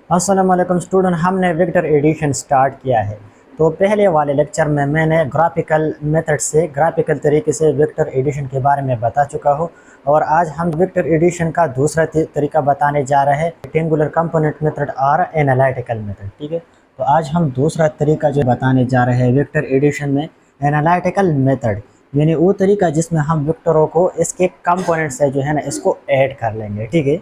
अस्सलाम वालेकुम स्टूडेंट, हमने वेक्टर एडिशन स्टार्ट किया है। तो पहले वाले लेक्चर में मैंने ग्राफिकल तरीके से वेक्टर एडिशन के बारे में बता चुका हूँ। और आज हम वेक्टर एडिशन का दूसरा तरीका बताने जा रहे हैं, रेक्टेंगुलर कंपोनेंट मेथड और एनालिटिकल मेथड। ठीक है, तो आज हम दूसरा तरीका जो बताने जा रहे हैं वेक्टर एडिशन में, एनालिटिकल मेथड, यानी वो तरीका जिसमें हम वेक्टरों को इसके कंपोनेंट से जो है ना इसको ऐड कर लेंगे। ठीक है,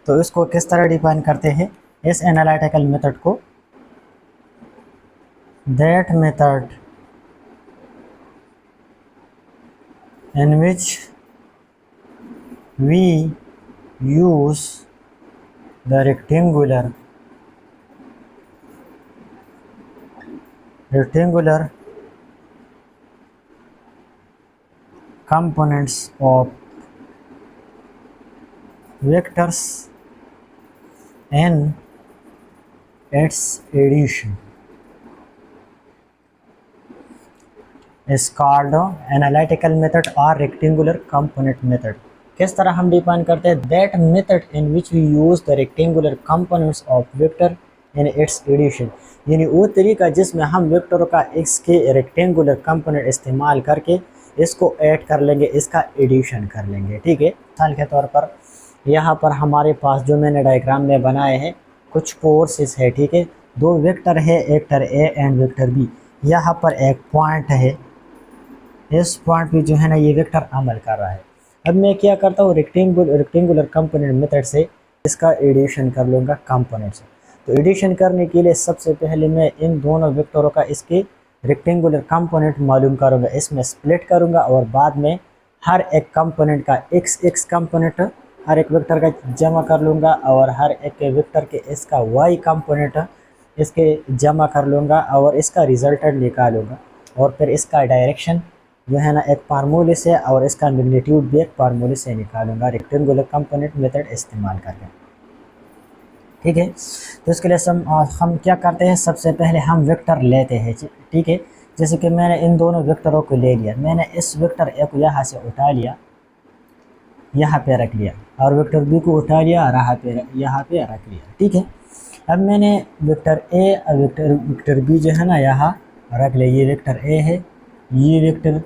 तो इसको किस तरह डिफाइन करते हैं इस एनालिटिकल मेथड को? That method in which we use the rectangular components of vectors and its addition is called analytical method or rectangular component method। किस तरह हम डिफाइन करते हैं? That method in which we use the rectangular components of vector in its addition, यानी वो तरीका जिसमें हम वेक्टरों का इसके रेक्टेंगुलर कंपोनेंट इस्तेमाल करके इसको ऐड कर लेंगे, इसका एडिशन कर लेंगे। ठीक है, मिसाल के तौर पर यहाँ पर हमारे पास जो मैंने डायग्राम में बनाए हैं कुछ फोर्सेस है। ठीक है, दो वेक्टर है, vector A and vector B. यहाँ पर एक पॉइंट है, इस पॉइंट पे जो है ना ये वेक्टर अमल कर रहा है। अब मैं क्या करता हूँ, रेक्टेंगुलर कंपोनेंट मेथड से इसका एडिशन कर लूँगा कंपोनेंट से। तो एडिशन करने के लिए सबसे पहले मैं इन दोनों वेक्टरों का इसके रेक्टेंगुलर कंपोनेंट मालूम करूँगा, इसमें स्प्लिट करूँगा और बाद में हर एक कंपोनेंट का x कंपोनेंट हर एक वेक्टर का जमा कर लूँगा और हर एक वेक्टर के इसका y कंपोनेंट इसके जमा कर लूँगा और इसका रिजल्टेंट निकालूँगा। और फिर इसका डायरेक्शन जो है ना एक फार्मूले से और इसका मैग्नीट्यूड भी एक फार्मूले से निकालूंगा रेक्टेंगुलर कंपोनेंट मेथड इस्तेमाल करके। ठीक है, तो इसके लिए हम क्या करते हैं, सबसे पहले हम वेक्टर लेते हैं। ठीक है, जैसे कि मैंने इन दोनों वेक्टरों को ले लिया, मैंने इस वेक्टर ए को यहाँ से उठा लिया, यहाँ पे रख लिया, और वेक्टर बी को उठा लिया और यहाँ पे रख लिया। ठीक है, अब मैंने वेक्टर ए और वेक्टर बी जो है ना यहाँ रख लिया। ये वेक्टर ए है, ये वेक्टर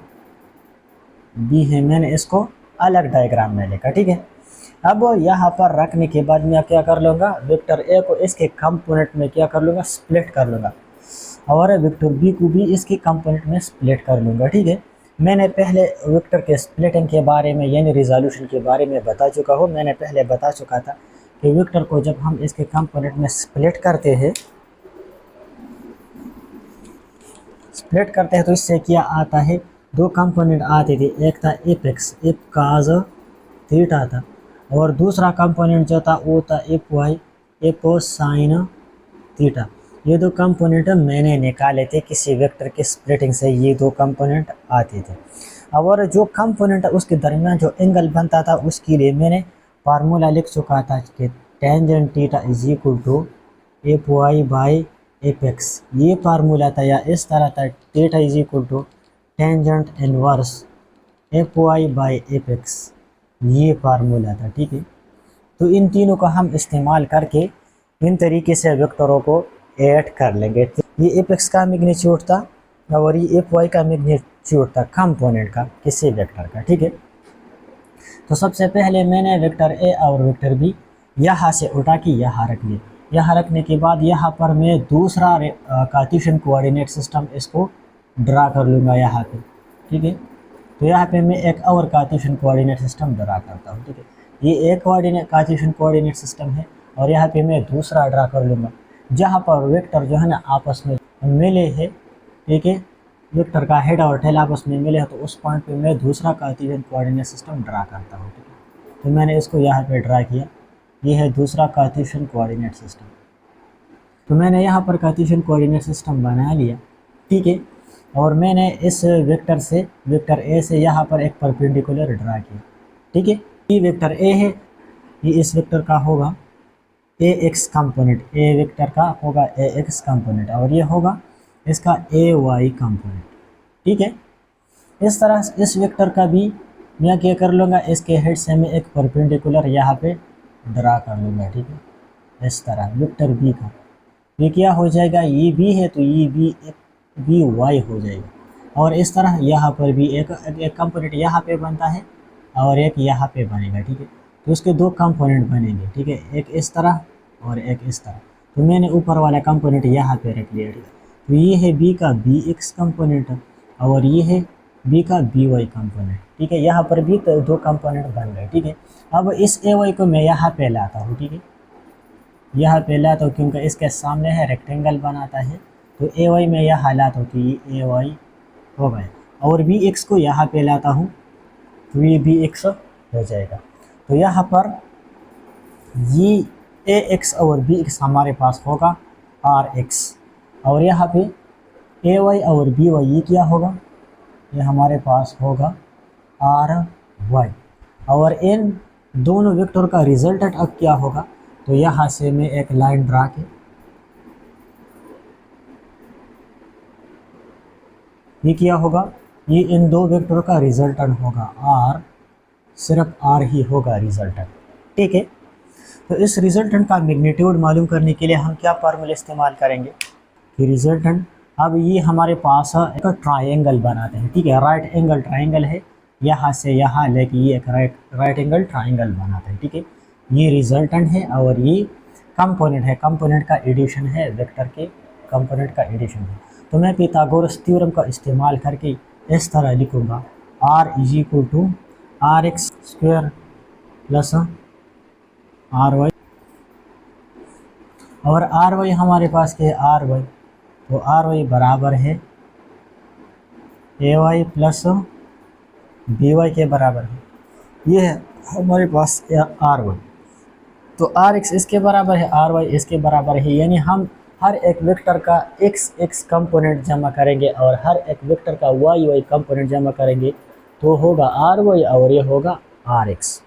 बी है, मैंने इसको अलग डायग्राम में लिखा। ठीक है, अब यहाँ पर रखने के बाद मैं क्या कर लूँगा, वेक्टर ए को इसके कंपोनेंट में क्या कर लूँगा, स्प्लिट कर लूँगा, और वेक्टर बी को भी इसके कंपोनेंट में स्प्लिट कर लूँगा। ठीक है, मैंने पहले वेक्टर के स्प्लिटिंग के बारे में यानी रिजोल्यूशन के बारे में बता चुका हूँ। मैंने पहले बता चुका था कि वेक्टर को जब हम इसके कंपोनेंट में स्प्लिट करते हैं तो इससे क्या आता है, दो कंपोनेंट आते थे, एक था एपेक्स एप काज थीटा था, और दूसरा कंपोनेंट जो था वो था F y F sine theta. ये दो कंपोनेंट मैंने निकाले थे किसी वेक्टर के स्प्लिटिंग से, ये दो कंपोनेंट आते थे। और जो कंपोनेंट उसके दरमियान जो एंगल बनता था उसके लिए मैंने फार्मूला लिख चुका था कि tangent theta is equal to F y by F x. ये फार्मूला था, या इस तरह था, theta is equal to tangent inverse F y by F x, ये फार्मूला था। ठीक है, तो इन तीनों का हम इस्तेमाल करके इन तरीके से वेक्टरों को ऐड कर लेंगे। ये एपेक्स का मैग्नीट्यूड था और ये एफ वाई का मैग्नीट्यूड था कंपोनेंट का किसी वेक्टर का। ठीक है, तो सबसे पहले मैंने वेक्टर ए और वेक्टर बी यहाँ से उठा के यहाँ रख लिया। यहाँ रखने के बाद यहाँ पर मैं दूसरा कार्टेशियन कोऑर्डिनेट सिस्टम इसको ड्रा कर लूँगा यहाँ पे। ठीक है, तो यहाँ पे मैं एक और कार्टेशियन कोऑर्डिनेट सिस्टम ड्रा करता हूँ। ठीक है, ये एक कार्टेशियन कोऑर्डिनेट सिस्टम है और यहाँ पे मैं दूसरा ड्रा कर लूँगा जहाँ पर वेक्टर जो है ना आपस में मिले हैं। ठीक है, वेक्टर का हेड और टेल आपस में मिले हैं, तो उस पॉइंट पे मैं दूसरा कार्टेशियन कोऑर्डिनेट सिस्टम ड्रा करता हूँ। ठीक है, तो मैंने इसको यहाँ पे ड्रा किया, ये है दूसरा कार्टेशियन कोऑर्डिनेट सिस्टम। तो मैंने यहाँ पर कार्टेशियन कोऑर्डिनेट सिस्टम बना लिया। ठीक है, और मैंने इस वेक्टर से वेक्टर ए से यहाँ पर एक परपेंडिकुलर ड्रा किया। ठीक है, ये वेक्टर ए है, ये इस वेक्टर का होगा ए एक्स कंपोनेंट, ए वेक्टर का होगा ए एक्स कंपोनेंट, और ये होगा इसका ए वाई कंपोनेंट। ठीक है, इस तरह इस वेक्टर का भी मैं क्या कर लूँगा, इसके हेड से मैं एक परपेंडिकुलर यहाँ पे ड्रा कर लूँगा। ठीक है, इस तरह वेक्टर बी का, ये क्या हो जाएगा, ये बी है तो ये बी वाई हो जाएगा। और इस तरह यहाँ पर भी एक कंपोनेंट यहाँ पे बनता है और एक यहाँ पे बनेगा, ठीक है। तो उसके दो कंपोनेंट बनेंगे, ठीक है, एक इस तरह और एक इस तरह। तो मैंने ऊपर वाला कंपोनेंट यहाँ पे रख लिया, ठीक है। तो ये है बी का बी एक्स कंपोनेंट और ये है बी का बी वाई कंपोनेंट, ठीक है। यहाँ पर भी तो दो कंपोनेंट बन गए, ठीक है। अब इस ए वाई को मैं यहाँ पे लाता हूँ, ठीक है, यहाँ पे लाता हूँ क्योंकि इसके सामने है रेक्टेंगल बनाता है। तो ए वाई में यहाँ लाता हूँ तो ये ए वाई हो गया, और बी एक्स को यहाँ पे लाता हूँ तो ये बी एक्स हो जाएगा। तो यहाँ पर ये ए एक्स और बी एक्स हमारे पास होगा आर एक्स, और यहाँ पे ए वाई और बी वाई ये क्या होगा, ये हमारे पास होगा आर वाई। और इन दोनों वेक्टर का रिजल्टेंट अब क्या होगा, तो यहाँ से मैं एक लाइन ड्रा के ये क्या होगा, ये इन दो वेक्टर का रिजल्टेंट होगा आर, सिर्फ आर ही होगा रिजल्टेंट, ठीक है। तो इस रिजल्टेंट का मैग्नीट्यूड मालूम करने के लिए हम क्या फार्मूला इस्तेमाल करेंगे कि रिजल्टेंट, अब ये हमारे पास एक ट्रायंगल बनाते हैं, ठीक है, राइट एंगल ट्रायंगल है, यहाँ से यहाँ लेके ये एक राइट एंगल ट्रायंगल बनाते हैं, ठीक है। ये रिजल्टेंट है और ये कंपोनेंट है, कंपोनेंट का एडिशन है, वेक्टर के कंपोनेंट का एडिशन है। तो मैं पिथागोरस थ्योरम का इस्तेमाल करके इस तरह लिखूँगा, R is equal to R x square plus R y, और आर वाई हमारे पास के आर वाई, तो आर वाई बराबर है A y plus B y के बराबर है, ये है हमारे पास आर वाई। तो आर एक्स इसके बराबर है, आर वाई इसके बराबर है, यानी हम हर एक वेक्टर का एक्स एक्स कंपोनेंट जमा करेंगे और हर एक वेक्टर का वाई वाई कंपोनेंट जमा करेंगे तो होगा आर वाई और ये होगा आर एक्स।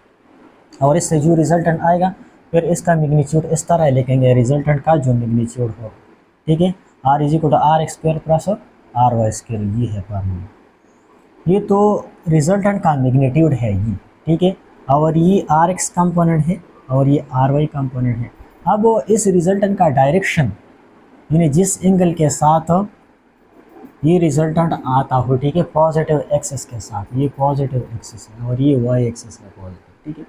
और इससे जो रिजल्टेंट आएगा फिर इसका मैग्नीट्यूड इस तरह लिखेंगे, रिजल्टेंट का जो मैग्नीट्यूड हो, ठीक है, R is equal to R x square plus R y square, ये है फार्मूला। ये तो रिजल्टेंट का मैग्नीट्यूड है ये, ठीक है, और ये आर एक्स कंपोनेंट है और ये आर वाई कंपोनेंट है। अब इस रिजल्टेंट का डायरेक्शन, यानी जिस एंगल के साथ ये रिजल्टेंट आता हो, ठीक है, पॉजिटिव एक्सिस के साथ, ये पॉजिटिव एक्सिस है और ये वाई एक्सिस है पॉजिटिव, ठीक है।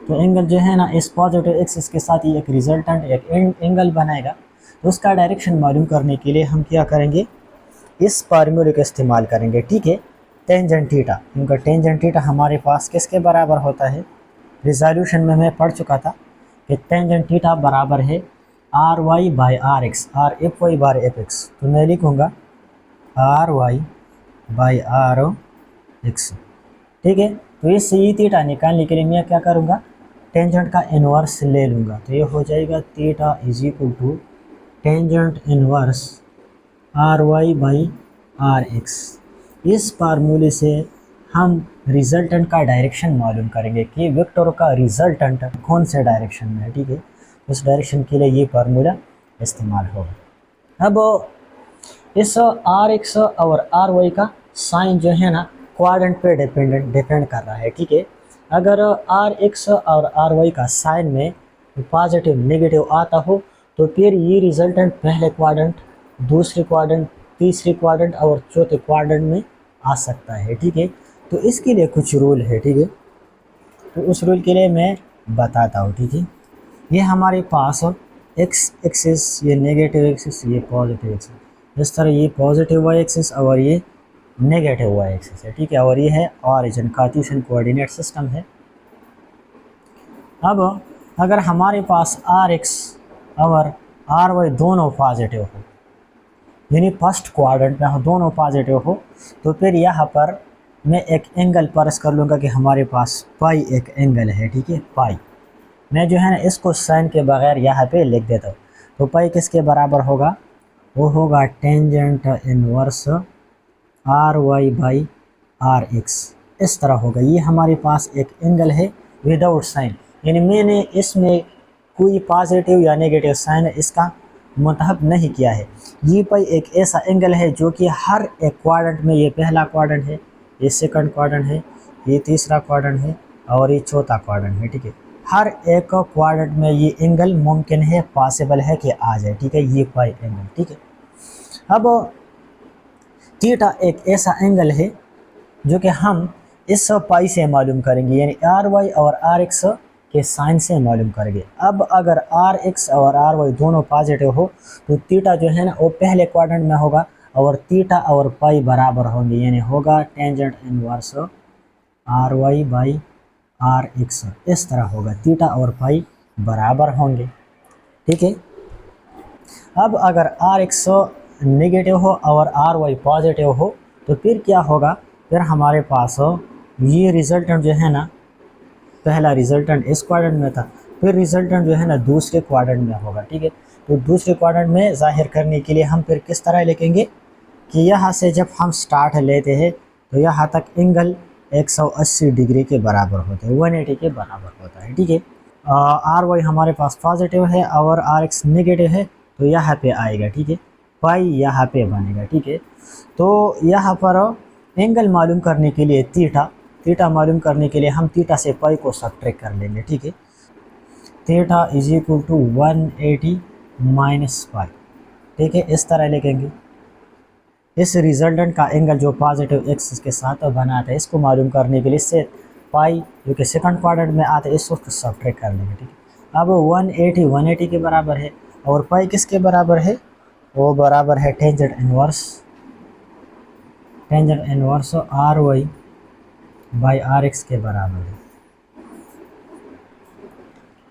तो एंगल जो है ना इस पॉजिटिव एक्सिस के साथ ये एक रिजल्टेंट एक एंगल बनाएगा। तो उसका डायरेक्शन मालूम करने के लिए हम क्या करेंगे, इस फार्मूले का इस्तेमाल करेंगे, ठीक है, टेंजेंट थीटा, क्योंकि टेंजेंट थीटा हमारे पास किसके बराबर होता है, रिजोल्यूशन में मैं पढ़ चुका था कि टेंजेंट थीटा बराबर है R y by R x, R F y bar F x. तो मैं लिखूँगा R y by R x, ठीक है। तो इससे ये थीटा निकालने के लिए मैं क्या करूँगा, टेंजेंट का इन्वर्स ले लूँगा, तो ये हो जाएगा theta is equal to tangent inverse R y by R x. इस फार्मूले से हम रिजल्टेंट का डायरेक्शन मालूम करेंगे कि वेक्टर का रिजल्टेंट कौन से डायरेक्शन में है, ठीक है। उस डायरेक्शन के लिए ये फार्मूला इस्तेमाल होगा। अब इस आर एक्स और आर वाई का साइन जो है ना क्वाड्रेंट पे डिपेंड कर रहा है, ठीक है। अगर आर एक्स और आर वाई का साइन में पॉजिटिव नेगेटिव आता हो तो फिर ये रिजल्टेंट पहले क्वाड्रेंट, दूसरे क्वाड्रेंट, तीसरे क्वाड्रेंट और चौथे क्वाड्रेंट में आ सकता है, ठीक है। तो इसके लिए कुछ रूल है, ठीक है। तो उस रूल के लिए मैं बताता हूँ, ठीक है। ये हमारे पास एक्स एक्सिस, ये नेगेटिव एक्सिस, ये पॉजिटिव एक्सिस, इस तरह ये पॉजिटिव वाई एक्सिस और ये नेगेटिव वाई एक्सिस है, ठीक है। और ये है ऑरिजिन, कार्टेशियन कोऑर्डिनेट सिस्टम है। अब अगर हमारे पास आर एक्स और आर वाई दोनों पॉजिटिव हो, यानी फर्स्ट क्वाड्रेंट में हो, दोनों पॉजिटिव हो, तो फिर यहाँ पर मैं एक एंगल परस कर लूँगा कि हमारे पास पाई एक एंगल है, ठीक है, पाई। मैं जो है ना इसको साइन के बगैर यहाँ पे लिख देता हूँ। तो पाई किसके बराबर होगा, वो होगा tangent inverse R y by R x, इस तरह होगा। ये हमारे पास एक एंगल है विदाउट साइन, यानी मैंने इसमें कोई पॉजिटिव या नेगेटिव साइन इसका मुंतहब नहीं किया है। ये पाई एक ऐसा एंगल है जो कि हर एक क्वाड्रेंट में, ये पहला क्वाड्रेंट है, ये सेकंड क्वाड्रेंट है, ये तीसरा क्वाड्रेंट है और ये चौथा क्वाड्रेंट है, ठीक है। हर एक क्वाड्रेंट में ये एंगल मुमकिन है, पॉसिबल है कि आ जाए, ठीक है, ये पाई एंगल, ठीक है। अब थीटा एक ऐसा एंगल है जो कि हम इस पाई से मालूम करेंगे, यानी आर वाई और आर एक्स के साइन से मालूम करेंगे। अब अगर आर एक्स और आर वाई दोनों पॉजिटिव हो तो थीटा जो है ना वो पहले क्वाड्रेंट में होगा और थीटा और पाई बराबर होंगे, यानी होगा tangent inverse R y by R x, इस तरह होगा, थीटा और पाई बराबर होंगे, ठीक है। अब अगर आर एक्स नेगेटिव हो और आर वाई पॉजिटिव हो तो फिर क्या होगा, फिर हमारे पास ये रिजल्टेंट जो है ना, पहला रिजल्टेंट इस क्वाड्रेंट में था, फिर रिजल्टेंट जो है ना दूसरे क्वाड्रेंट में होगा, ठीक है। तो दूसरे क्वाड्रेंट में जाहिर करने के लिए हम फिर किस तरह लिखेंगे कि यहाँ से जब हम स्टार्ट लेते हैं तो यहाँ तक एंगल 180 डिग्री के बराबर होते हैं, 180 के बराबर होता है, ठीक है। आर वाई हमारे पास पॉजिटिव है और आर एक्स नेगेटिव है तो यहाँ पे आएगा, ठीक है, पाई यहाँ पे बनेगा, ठीक है। तो यहाँ पर एंगल मालूम करने के लिए थीटा मालूम करने के लिए हम थीटा से पाई को सब्ट्रैक्ट कर लेंगे, ठीक है। Theta is equal to 180 minus pi, ठीक है, इस तरह लिखेंगे। इस रिजल्टेंट का एंगल जो पॉजिटिव एक्स के साथ बनाता है इसको मालूम करने के लिए इससे पाई जो कि सेकंड क्वाड्रेंट में आता है इसको सब्ट्रैक्ट कर लेंगे, ठीक है। अब 180 के बराबर है और पाई किसके बराबर है, वो बराबर है tangent inverse R y by R x के बराबर है।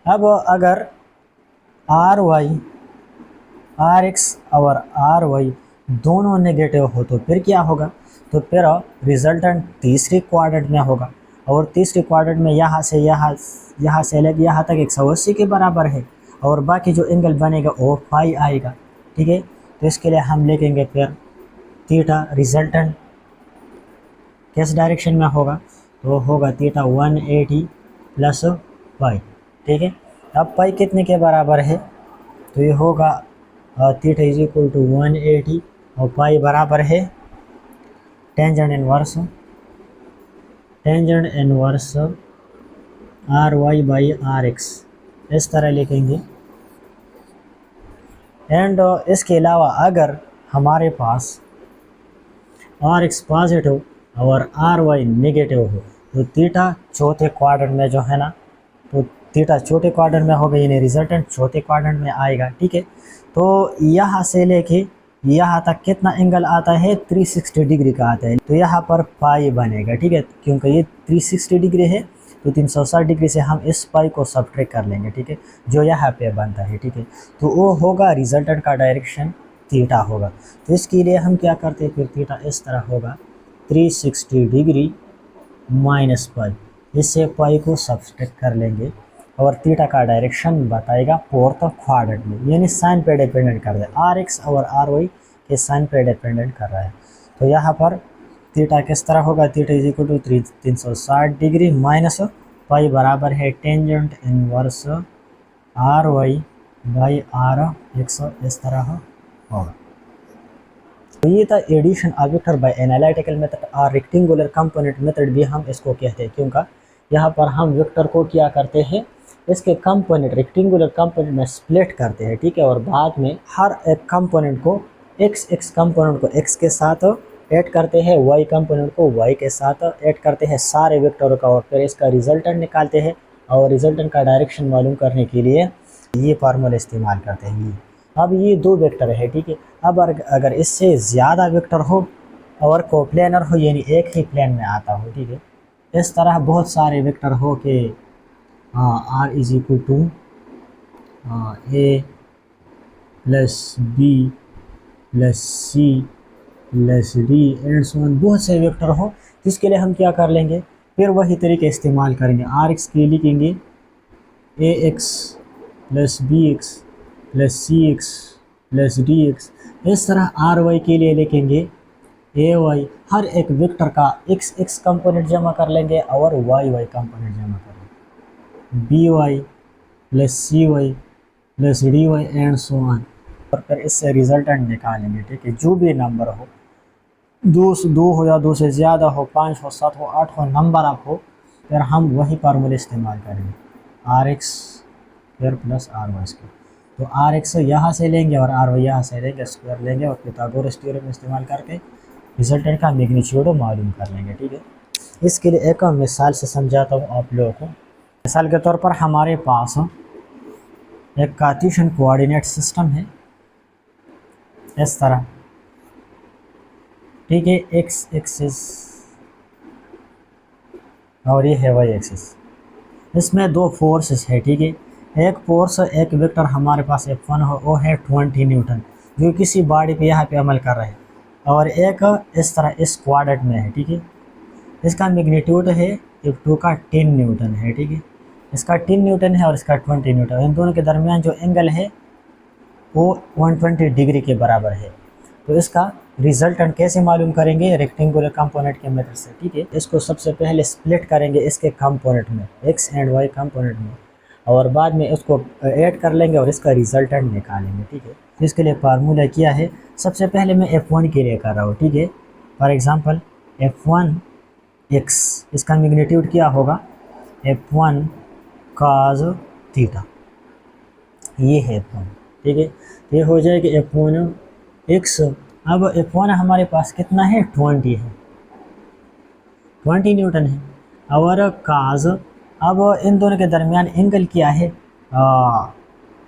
अब अगर आर वाई आर एक्स और आर वाई दोनों नेगेटिव हो तो फिर क्या होगा, तो फिर रिजल्टेंट तीसरे क्वाड्रेंट में होगा और तीसरे क्वाड्रेंट में यहाँ से लेकर यहाँ तक 180 के बराबर है और बाकी जो एंगल बनेगा वो पाई आएगा, ठीक है। तो इसके लिए हम लिखेंगे फिर थीटा रिजल्टेंट किस डायरेक्शन में होगा, तो होगा थीटा 180 प्लस पाई, ठीक है। अब पाई कितने के बराबर है, तो ये होगा थीटा इज इक्वल टू 180 और पाई बराबर है tangent inverse R y by R x, इस तरह लिखेंगे। एंड इसके अलावा अगर हमारे पास आर एक्स पॉजिटिव और आर वाई नेगेटिव हो तो थीटा चौथे क्वाड्रेंट में जो है ना, तो थीटा चौथे क्वाड्रेंट में होगा, यानी रिजल्टेंट चौथे क्वाड्रेंट में आएगा, ठीक है। तो यहाँ से लेके यहाँ तक कितना एंगल आता है, 360 डिग्री का आता है, तो यहाँ पर पाई बनेगा, ठीक है, क्योंकि ये 360 डिग्री है तो 360 डिग्री से हम इस पाई को सब्ट्रैक्ट कर लेंगे, ठीक है, जो यहाँ पे बनता है, ठीक है। तो वो होगा रिजल्टेंट का डायरेक्शन थीटा होगा। तो इसके लिए हम क्या करते हैं, फिर थीटा इस तरह होगा 360 डिग्री माइनस पाई, इससे पाई को सब्ट्रैक्ट कर लेंगे और थीटा का डायरेक्शन बताएगा फोर्थ क्वाड्रेंट में, यानी साइन पे डिपेंडेंट कर रहा है, आर एक्स और आर वाई के साइन पे डिपेंडेंट कर रहा है। तो यहाँ पर थीटा किस तरह होगा, theta is equal to 360 degree minus pi बराबर है tangent inverse R y by R x, इस तरह होगा। तो ये था addition of vector by analytical method और रेक्टेंगुलर कंपोनेंट मेथड भी हम इसको कहते हैं, क्योंकि यहाँ पर हम वेक्टर को क्या करते हैं, इसके कंपोनेंट रेक्टेंगुलर कंपोनेंट में स्प्लिट करते हैं, ठीक है, और बाद में हर एक कंपोनेंट को एक्स कंपोनेंट को एक्स के साथ ऐड करते हैं, वाई कंपोनेंट को वाई के साथ ऐड करते हैं सारे वेक्टरों का, और फिर इसका रिजल्टेंट निकालते हैं और रिजल्टेंट का डायरेक्शन मालूम करने के लिए ये फार्मूला इस्तेमाल करते हैं। अब ये दो वेक्टर है, ठीक है। अब अगर इससे ज़्यादा वेक्टर हो और कोप्लेनर हो, यानी एक ही प्लेन में आता हो, ठीक है, इस तरह बहुत सारे वेक्टर हो के R is equal to A plus B plus C plus D and so on, बहुत से वेक्टर हो, जिसके लिए हम क्या कर लेंगे, फिर वही तरीके इस्तेमाल करेंगे। आर एक्स के लिखेंगे A X plus B X plus C X plus D X, इस तरह आर वाई के लिए लिखेंगे ए वाई, हर एक वेक्टर का एक्स एक्स कंपोनेंट जमा कर लेंगे और वाई वाई कंपोनेंट जमा कर लेंगे, B y plus C y plus D y and so on, और फिर इससे रिजल्टेंट निकालेंगे, ठीक है। जो भी नंबर हो, दो हो या दो से ज़्यादा हो, 5 हो, 7 हो, 8 हो, नंबर आप हो, फिर हम वही फार्मूले इस्तेमाल करेंगे। R x square plus R y square. तो आर एक्स यहाँ से लेंगे और आर वाई यहाँ से लेंगे, स्क्वायर लेंगे और पिथागोरस थ्योरम इस्तेमाल करके रिजल्टेंट का मैग्नीट्यूड मालूम कर लेंगे। ठीक है, इसके लिए एक मिसाल से समझाता हूँ आप लोगों को। मिसाल के तौर पर हमारे पास एक कार्टेशियन कोऑर्डिनेट सिस्टम है इस तरह। ठीक है, एक्स एक्सिस और ये है वाई एक्सिस। इसमें दो फोर्सेस है। ठीक है, एक फोर्स एक वेक्टर हमारे पास F1 हो, वो है 20 न्यूटन जो किसी बॉडी पे यहाँ पे अमल कर रहा है, और एक इस तरह इस क्वाड्रेंट में है। ठीक है, इसका मैग्नीट्यूड है F2 का 10 न्यूटन है। ठीक है, इसका 10 न्यूटन है और इसका 20 न्यूटन। इन दोनों के दरमियान जो एंगल है वो 120 डिग्री के बराबर है। तो इसका रिजल्टेंट कैसे मालूम करेंगे? रेक्टेंगुलर कंपोनेंट के मेथड से। ठीक है, इसको सबसे पहले स्प्लिट करेंगे इसके कंपोनेंट में, एक्स एंड वाई कंपोनेंट में, और बाद में उसको ऐड कर लेंगे और इसका रिजल्टेंट निकालेंगे। ठीक है, इसके लिए फार्मूला किया है। सबसे पहले मैं F1 के लिए कर रहा हूँ। ठीक है, फॉर एग्जांपल F1 एक्स, इसका मैग्नीट्यूड क्या होगा? F1 cos थीटा, ये है F1। ठीक है, ये हो जाएगा F1 एक्स। अब F1 हमारे पास कितना है? 20 है, 20 न्यूटन है। और काज, अब इन दोनों के दरमियान एंगल क्या है?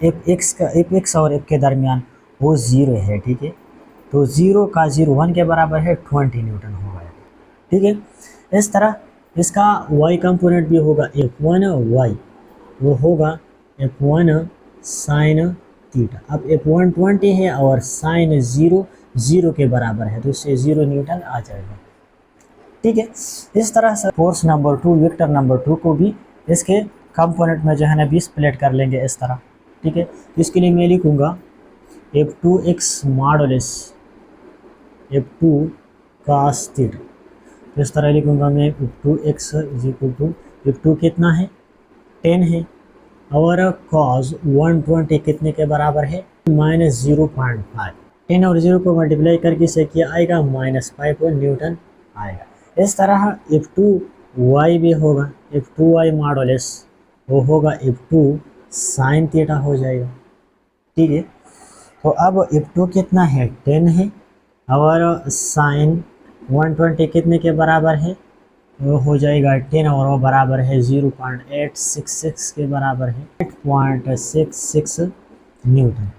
एफ एक्स और एफ के दरमियान वो 0 है। ठीक है, तो 0 का 0 1 के बराबर है, 20 न्यूटन होगा। ठीक है, इस तरह इसका y कंपोनेंट भी होगा F1 y, वो होगा F1 साइन थीटा। अब F1 20 है और साइन 0 0 के बराबर है, तो इससे 0 न्यूटन आ जाएगा। ठीक है, इस तरह से फोर्स नंबर 2 वेक्टर नंबर 2 को भी इसके कंपोनेंट में जो है ना भी स्प्लिट कर लेंगे इस तरह। ठीक है, इसके लिए मैं लिखूँगा F2x modulus F2 cos theta. तो इस तरह लिखूँगा मैं F2x is equal to F2 कितना है? 10 है, और cos 120 कितने के बराबर है? -0.5। 10 और 0 को मल्टीप्लाई करके इसे क्या आएगा? -5 न्यूटन आएगा। इस तरह F2y भी होगा, F2y मॉडुलस वो होगा F2 साइन थीटा हो जाएगा। ठीक है, तो अब F2 कितना है? 10 है, और साइन 120 कितने के बराबर है? वो हो जाएगा 10, और वो बराबर है 0.866 के बराबर है, 8.66 न्यूटन।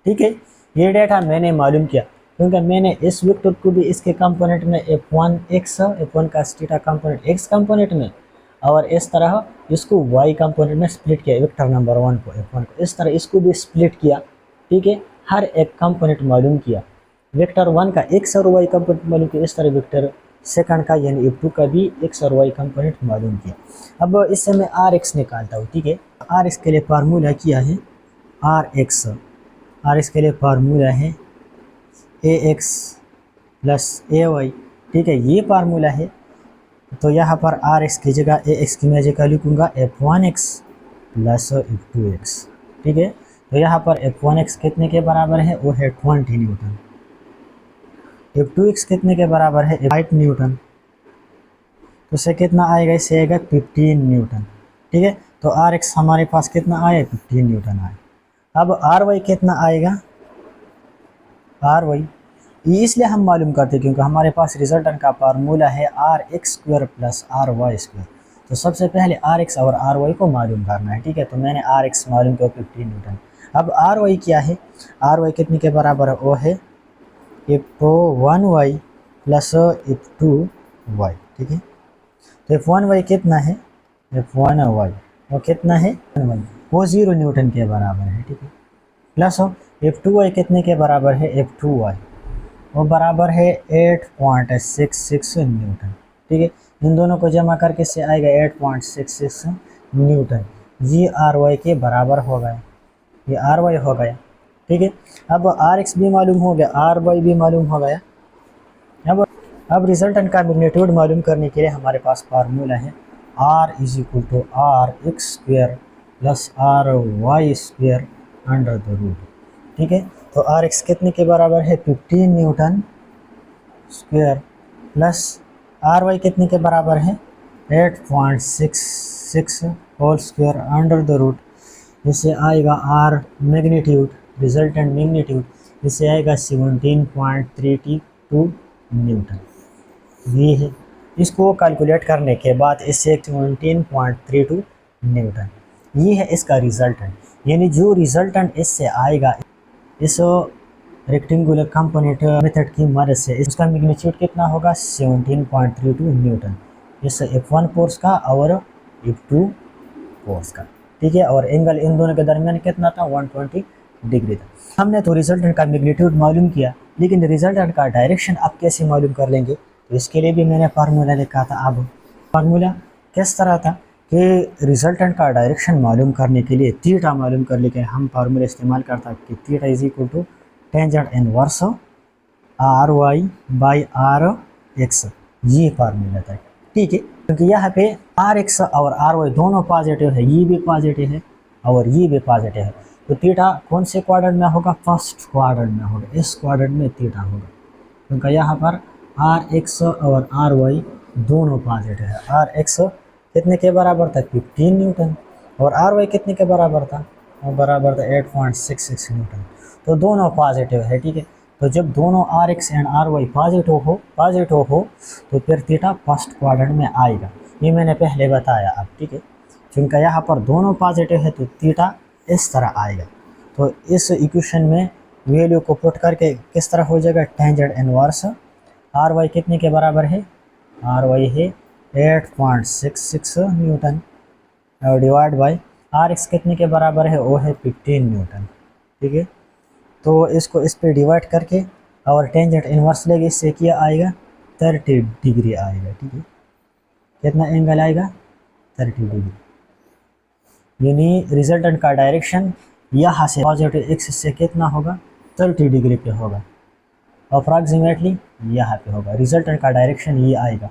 ठीक है, ये डेटा मैंने मालूम किया क्योंकि मैंने इस वेक्टर को भी इसके कंपोनेंट में F1 x, F1 का थीटा कंपोनेंट x कंपोनेंट में, और इस तरह इसको y कंपोनेंट में स्प्लिट किया, वेक्टर नंबर 1 को F1 को इस तरह इसको भी स्प्लिट किया। ठीक है, हर एक कंपोनेंट मालूम किया, वेक्टर 1 का x और y कंपोनेंट मालूम किया, इस तरह वेक्टर सेकंड का यानी F2 का भी x और y कंपोनेंट मालूम किया। अब इससे मैं Rx निकालता हूँ। ठीक है, Rx के लिए फार्मूला किया है Rx के लिए फार्मूला है ax प्लस ay। ठीक है, ये फार्मूला है। तो यहाँ पर Rx की जगह ax की मैं जगह लिखूँगा F1x प्लस F2x। ठीक है, तो यहाँ पर F1x कितने के बराबर है? वो है 20 न्यूटन। F2x कितने के बराबर है? 8 न्यूटन। तो इससे कितना आएगा? इससे आएगा 15 न्यूटन। ठीक है, तो Rx हमारे पास कितना आया? 15 न्यूटन आया। अब Ry कितना आएगा? Ry ये इसलिए हम मालूम करते हैं क्योंकि हमारे पास रिजल्टेंट का फार्मूला है Rx square plus Ry square. तो सबसे पहले Rx और Ry को मालूम करना है। ठीक है, तो मैंने Rx मालूम किया 15 न्यूटन। अब Ry क्या है? Ry कितने के बराबर है? वो है F1y प्लस F2y। ठीक है, तो F1y कितना है? F1y वो कितना है? वो 0 न्यूटन के बराबर है। ठीक है, प्लस F2y कितने के बराबर है? F2y वो बराबर है 8.66 न्यूटन। ठीक है, इन दोनों को जमा करके से आएगा 8.66 न्यूटन। ये Ry के बराबर हो गया, ये Ry हो गया। ठीक है, अब Rx भी मालूम हो गया, Ry भी मालूम हो गया। अब रिजल्टेंट का मैग्नीट्यूड मालूम करने के लिए हमारे पास फार्मूला है R is equal to Rx square plus Ry square under the root. ठीक है, तो Rx कितने के बराबर है? 15 न्यूटन स्क्वायर प्लस Ry कितने के बराबर है? 8.66 6 whole square under the root, इससे आएगा आर मैग्नीट्यूड, रिजल्टेंट मैग्नीट्यूड, इससे आएगा 17.32 न्यूटन। ये है, इसको कैलकुलेट करने के बाद इससे 17.32 न्यूटन, ये है इसका रिजल्टेंट। यानी जो रिजल्टेंट इससे आएगा इस रेक्टेंगुलर कंपोनेंट मेथड की मदद से इसका मैग्नीट्यूड कितना होगा 17.32 न्यूटन, इस F1 फोर्स का और F2 फोर्स का, ठीक है। और एंगल इन दोनों के दरमियान कितना था 120 डिग्री था। हमने तो रिजल्टेंट का मैग्नीट्यूड मालूम किया, लेकिन रिजल्टेंट का डायरेक्शन आप कैसे मालूम कर लेंगे, तो इसके लिए भी मैंने फार्मूला लिखा था। अब फार्मूला किस तरह था कि रिजल्टेंट का डायरेक्शन मालूम करने के लिए थीटा मालूम कर लेके हम फार्मूला इस्तेमाल करता कि theta is equal to tangent inverse R y by R x, ये फार्मूला था, ठीक है। क्योंकि यहाँ पे आर एक्स और आर वाई दोनों पॉजिटिव है, ये भी पॉजिटिव है और ये भी पॉजिटिव है, तो थीटा कौन से क्वाड्रेंट में होगा, फर्स्ट क्वाड्रेंट में होगा, इस क्वाड्रेंट में थीटा होगा। क्योंकि यहाँ पर आर एक्स और आर वाई दोनों पॉजिटिव है। आर एक्स कितने के बराबर था 15 न्यूटन और आर वाई कितने के बराबर था, और बराबर था 8.66 न्यूटन, तो दोनों पॉजिटिव है, ठीक है। तो जब दोनों R x and R y positive हो तो फिर थीटा फर्स्ट क्वाड्रेंट में आएगा, ये मैंने पहले बताया अब, ठीक है। क्योंकि यहाँ पर दोनों पॉजिटिव है तो थीटा इस तरह आएगा। तो इस इक्वेशन में वैल्यू को पुट करके किस तरह हो जाएगा, टेंजेंट इनवर्स आर वाई कितने के बराबर है, आर वाई है 8.66 न्यूटन और डिवाइड बाई आर एक्स कितने के बराबर है, वो है 15 न्यूटन, ठीक है। तो इसको इस पे डिवाइड करके और टेंजेंट इनवर्स लेके इससे क्या आएगा 30 डिग्री आएगा, ठीक है। कितना एंगल आएगा 30 डिग्री, यानी रिजल्टेंट का डायरेक्शन यहाँ से पॉजिटिव एक्सिस से कितना होगा 30 डिग्री पे होगा, अप्रॉक्सीमेटली यहाँ पे होगा। रिजल्टेंट का डायरेक्शन ये आएगा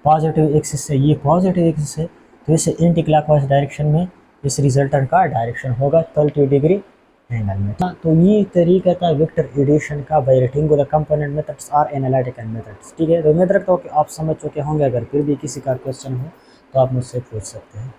पॉजिटिव एक्सिस से, ये पॉजिटिव एक्सिस है तो इसे एंटी क्लॉकवाइज डायरेक्शन में इस रिजल्टेंट का डायरेक्शन होगा 30 डिग्री एंगल में। तो ये तरीका था वेक्टर एडिशन का बाय रेक्टेंगुलर कंपोनेंट मेथड्स और एनालिटिकल मेथड्स, ठीक है। तो उम्मीद रखता हूँ कि आप समझ चुके होंगे। अगर फिर भी किसी का क्वेश्चन हो तो आप मुझसे पूछ सकते हैं।